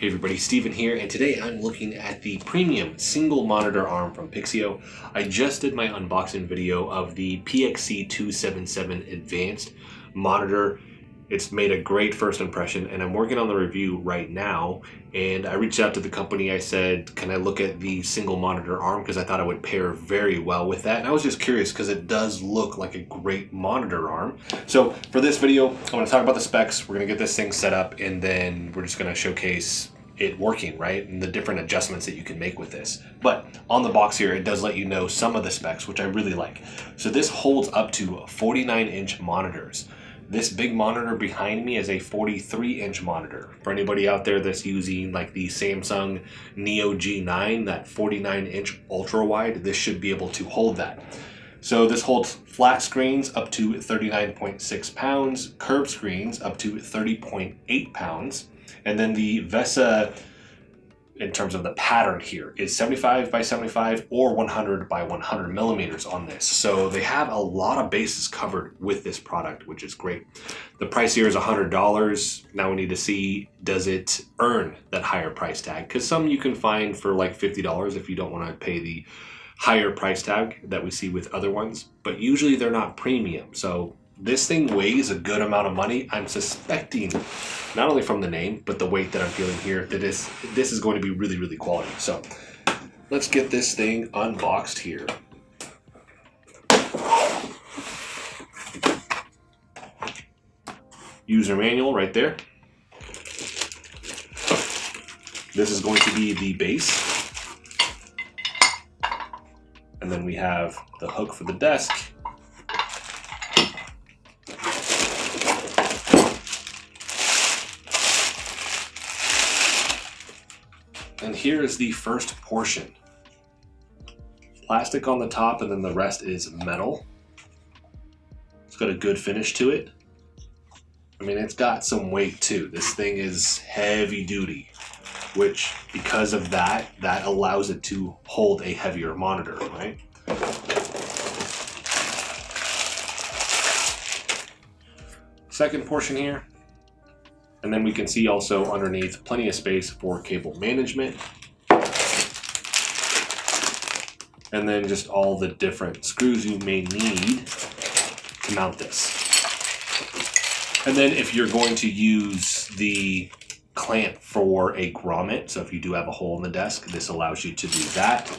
Hey everybody, Steven here, and today I'm looking at the premium single monitor arm from Pixio. I just did my unboxing video of the PS2S Advanced monitor. It's made a great first impression, and I'm working on the review right now. And I reached out to the company. I said, can I look at the single monitor arm? Because I thought it would pair very well with that. And I was just curious because it does look like a great monitor arm. So for this video, I'm going to talk about the specs. We're going to get this thing set up, and then we're just going to showcase it working, right? And the different adjustments that you can make with this. But on the box here, it does let you know some of the specs, which I really like. So this holds up to 49-inch monitors. This big monitor behind me is a 43-inch monitor. For anybody out there that's using like the Samsung Neo G9, that 49-inch ultra-wide, this should be able to hold that. So this holds flat screens up to 39.6 pounds, curved screens up to 30.8 pounds, and then the VESA, in terms of the pattern here, is 75 by 75 or 100 by 100 millimeters on this. So they have a lot of bases covered with this product, which is great. The price here is $100. Now we need to see, does it earn that higher price tag? Because some you can find for like $50 if you don't want to pay the higher price tag that we see with other ones, but usually they're not premium. So this thing weighs a good amount of money. I'm suspecting, not only from the name, but the weight that I'm feeling here, that this is going to be really, really quality. So let's get this thing unboxed here. User manual right there. This is going to be the base. And then we have the hook for the desk. And here is the first portion. Plastic on the top, and then the rest is metal. It's got a good finish to it. I mean, it's got some weight too. This thing is heavy duty, which because of that allows it to hold a heavier monitor, right? Second portion here. And then we can see also underneath plenty of space for cable management. And then just all the different screws you may need to mount this. And then if you're going to use the clamp for a grommet, so if you do have a hole in the desk, this allows you to do that.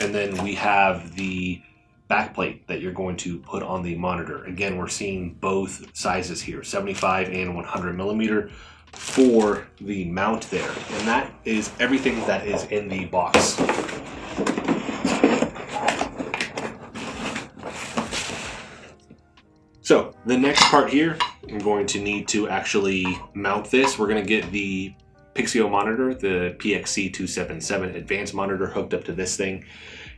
And then we have the backplate that you're going to put on the monitor. Again, we're seeing both sizes here, 75 and 100 millimeter for the mount there. And that is everything that is in the box. So the next part here, I'm going to need to actually mount this. We're going to get the Pixio monitor, the PS2S Advanced monitor, hooked up to this thing,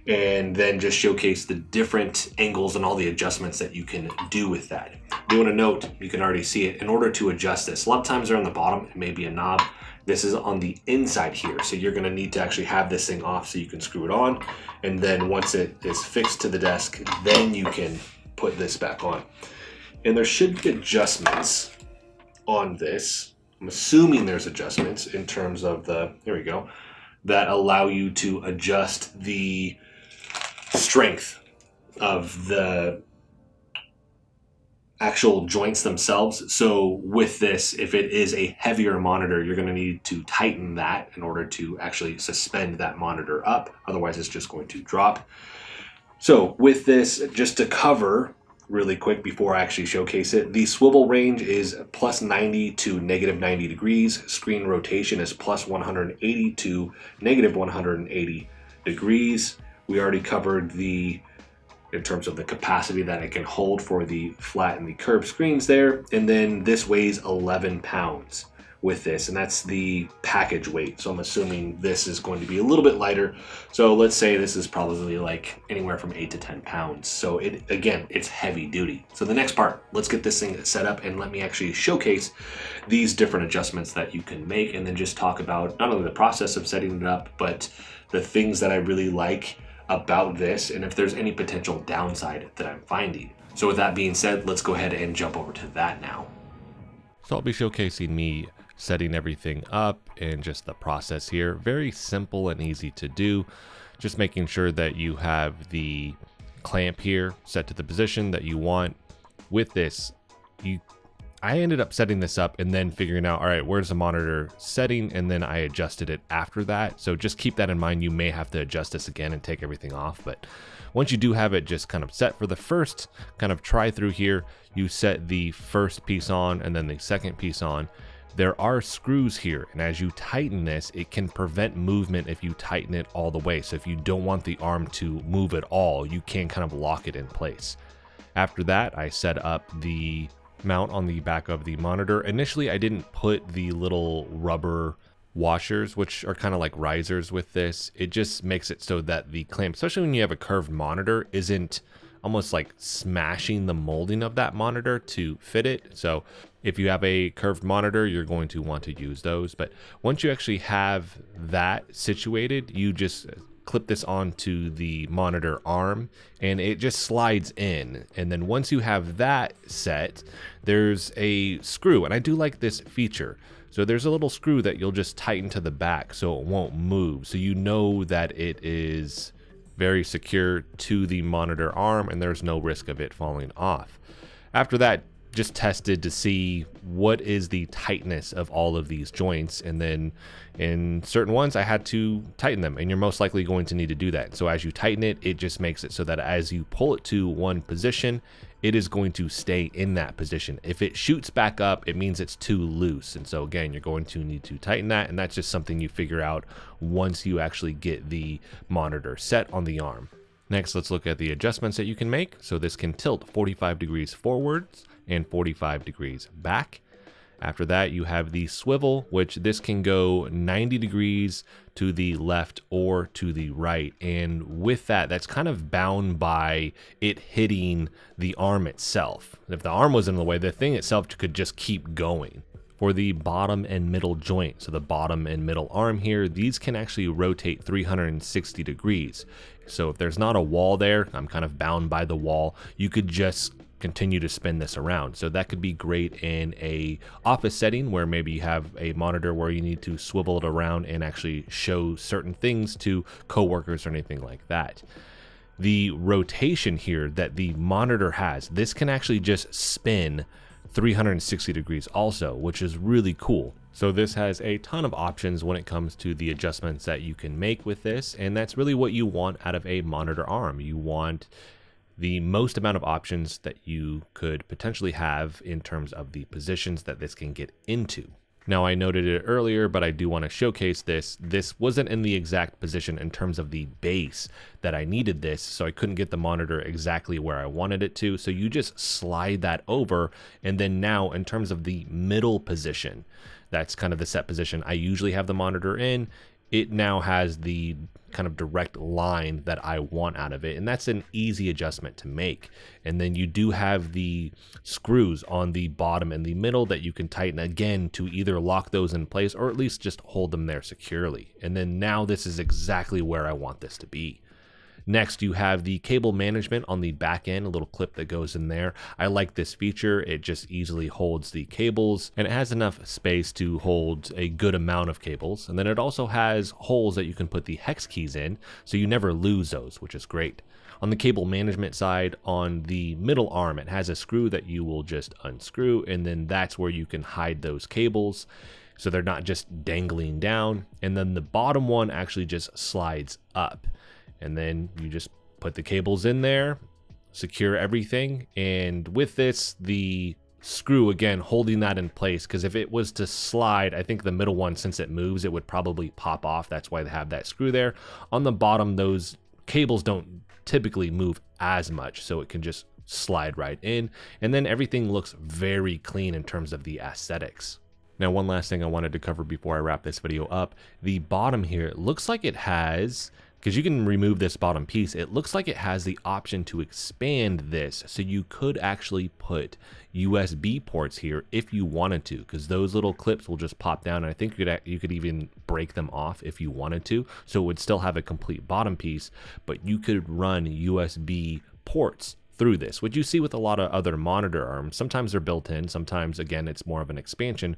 and then just showcase the different angles and all the adjustments that you can do with that. I do want to note, you can already see it, in order to adjust this, a lot of times they're on the bottom, it may be a knob. This is on the inside here, so you're going to need to actually have this thing off so you can screw it on, and then once it is fixed to the desk, then you can put this back on. And there should be adjustments on this. I'm assuming there's adjustments in terms of the, here we go, that allow you to adjust the strength of the actual joints themselves. So with this, if it is a heavier monitor, you're going to need to tighten that in order to actually suspend that monitor up. Otherwise, it's just going to drop. So with this, just to cover really quick before I actually showcase it, the swivel range is plus 90 to negative 90 degrees. Screen rotation is plus 180 to negative 180 degrees. We already covered the, in terms of the capacity that it can hold for the flat and the curved screens there. And then this weighs 11 pounds with this, and that's the package weight. So I'm assuming this is going to be a little bit lighter. So let's say this is probably like anywhere from 8 to 10 pounds. So it, again, it's heavy duty. So the next part, let's get this thing set up and let me actually showcase these different adjustments that you can make, and then just talk about not only the process of setting it up, but the things that I really like about this, and if there's any potential downside that I'm finding. So with that being said, let's go ahead and jump over to that now. So I'll be showcasing me setting everything up and just the process here. Very simple and easy to do. Just making sure that you have the clamp here set to the position that you want. With this, I ended up setting this up and then figuring out, all right, where's the monitor setting? And then I adjusted it after that. So just keep that in mind. You may have to adjust this again and take everything off. But once you do have it just kind of set for the first kind of try through here, you set the first piece on and then the second piece on. There are screws here, and as you tighten this, it can prevent movement if you tighten it all the way. So if you don't want the arm to move at all, you can kind of lock it in place. After that, I set up the mount on the back of the monitor. Initially, I didn't put the little rubber washers, which are kind of like risers with this. It just makes it so that the clamp, especially when you have a curved monitor, isn't almost like smashing the molding of that monitor to fit it. So if you have a curved monitor, you're going to want to use those. But once you actually have that situated, you just clip this onto the monitor arm and it just slides in. And then once you have that set, there's a screw, and I do like this feature. So there's a little screw that you'll just tighten to the back so it won't move. So you know that it is very secure to the monitor arm and there's no risk of it falling off. After that, just tested to see what is the tightness of all of these joints, and then in certain ones I had to tighten them, and you're most likely going to need to do that. So as you tighten it, it just makes it so that as you pull it to one position, it is going to stay in that position. If it shoots back up, it means it's too loose, and so again, you're going to need to tighten that, and that's just something you figure out once you actually get the monitor set on the arm. Next, let's look at the adjustments that you can make. So this can tilt 45 degrees forwards and 45 degrees back. After that, you have the swivel, which this can go 90 degrees to the left or to the right. And with that, that's kind of bound by it hitting the arm itself. If the arm was in the way, the thing itself could just keep going. For the bottom and middle joint, so the bottom and middle arm here, these can actually rotate 360 degrees. So if there's not a wall there, I'm kind of bound by the wall, you could just continue to spin this around. So that could be great in a office setting where maybe you have a monitor where you need to swivel it around and actually show certain things to coworkers or anything like that. The rotation here that the monitor has, this can actually just spin 360 degrees also, which is really cool. So this has a ton of options when it comes to the adjustments that you can make with this, and that's really what you want out of a monitor arm. You want the most amount of options that you could potentially have in terms of the positions that this can get into. Now, I noted it earlier, but I do want to showcase this. This wasn't in the exact position in terms of the base that I needed this, so I couldn't get the monitor exactly where I wanted it to. So you just slide that over, and then now in terms of the middle position, that's kind of the set position I usually have the monitor in. It now has the kind of direct line that I want out of it, and that's an easy adjustment to make. And then you do have the screws on the bottom and the middle that you can tighten again to either lock those in place or at least just hold them there securely. And then now this is exactly where I want this to be. Next, you have the cable management on the back end, a little clip that goes in there. I like this feature. It just easily holds the cables, and it has enough space to hold a good amount of cables. And then it also has holes that you can put the hex keys in, so you never lose those, which is great. On the cable management side, on the middle arm, it has a screw that you will just unscrew, and then that's where you can hide those cables, so they're not just dangling down. And then the bottom one actually just slides up. And then you just put the cables in there, secure everything. And with this, the screw, again, holding that in place, because if it was to slide, I think the middle one, since it moves, it would probably pop off. That's why they have that screw there. On the bottom, those cables don't typically move as much, so it can just slide right in. And then everything looks very clean in terms of the aesthetics. Now, one last thing I wanted to cover before I wrap this video up. The bottom here, it looks like it has, because you can remove this bottom piece, it looks like it has the option to expand this. So you could actually put USB ports here if you wanted to, because those little clips will just pop down. And I think you could even break them off if you wanted to. So it would still have a complete bottom piece, but you could run USB ports through this, which you see with a lot of other monitor arms. Sometimes they're built in, sometimes, again, it's more of an expansion.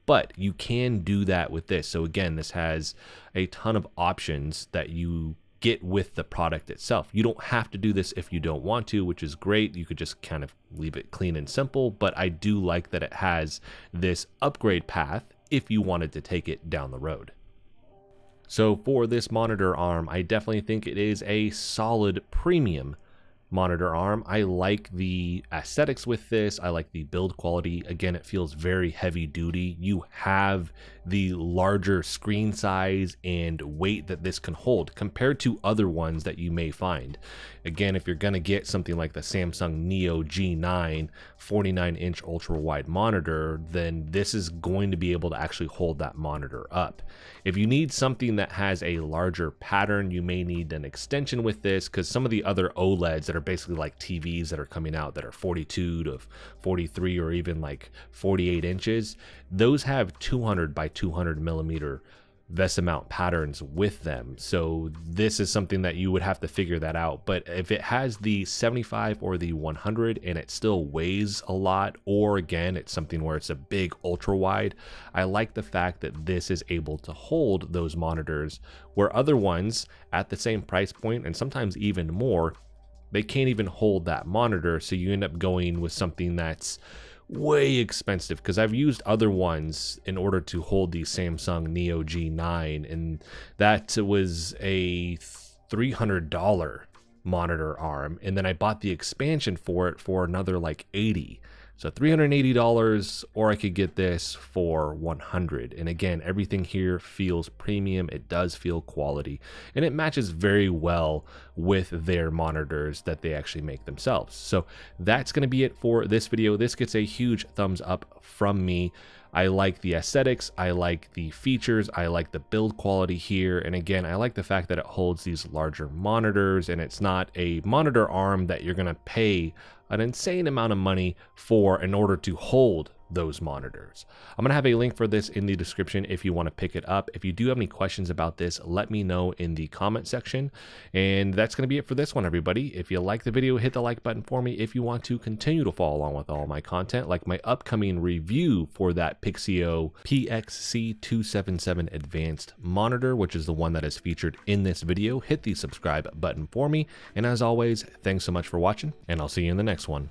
but you can do that with this. So again, this has a ton of options that you get with the product itself. You don't have to do this if you don't want to, which is great. You could just kind of leave it clean and simple, but I do like that it has this upgrade path if you wanted to take it down the road. So for this monitor arm, I definitely think it is a solid premium monitor arm. I like the aesthetics with this. I like the build quality. Again, it feels very heavy duty. You have the larger screen size and weight that this can hold compared to other ones that you may find. Again, if you're going to get something like the Samsung Neo G9 49-inch ultra wide monitor, then this is going to be able to actually hold that monitor up. If you need something that has a larger pattern, you may need an extension with this, because some of the other OLEDs that are basically like TVs that are coming out that are 42 to 43 or even like 48 inches, those have 200 by 200 millimeter VESA mount patterns with them. So this is something that you would have to figure that out. But if it has the 75 or the 100 and it still weighs a lot, or again, it's something where it's a big ultra wide, I like the fact that this is able to hold those monitors where other ones at the same price point, and sometimes even more, they can't even hold that monitor. So you end up going with something that's way expensive, because I've used other ones in order to hold the Samsung Neo G9, and that was a $300 monitor arm, and then I bought the expansion for it for another like $80. So $380, or I could get this for $100. And again, everything here feels premium. It does feel quality, and it matches very well with their monitors that they actually make themselves. So that's going to be it for this video. This gets a huge thumbs up from me. I like the aesthetics, I like the features, I like the build quality here, and again, I like the fact that it holds these larger monitors, and it's not a monitor arm that you're gonna pay an insane amount of money for in order to hold those monitors. I'm gonna have a link for this in the description if you want to pick it up. If you do have any questions about this, let me know in the comment section. And that's gonna be it for this one, everybody. If you like the video, hit the like button for me. If you want to continue to follow along with all my content, like my upcoming review for that Pixio PS2S Advanced monitor, which is the one that is featured in this video, hit the subscribe button for me. And as always, thanks so much for watching, and I'll see you in the next one.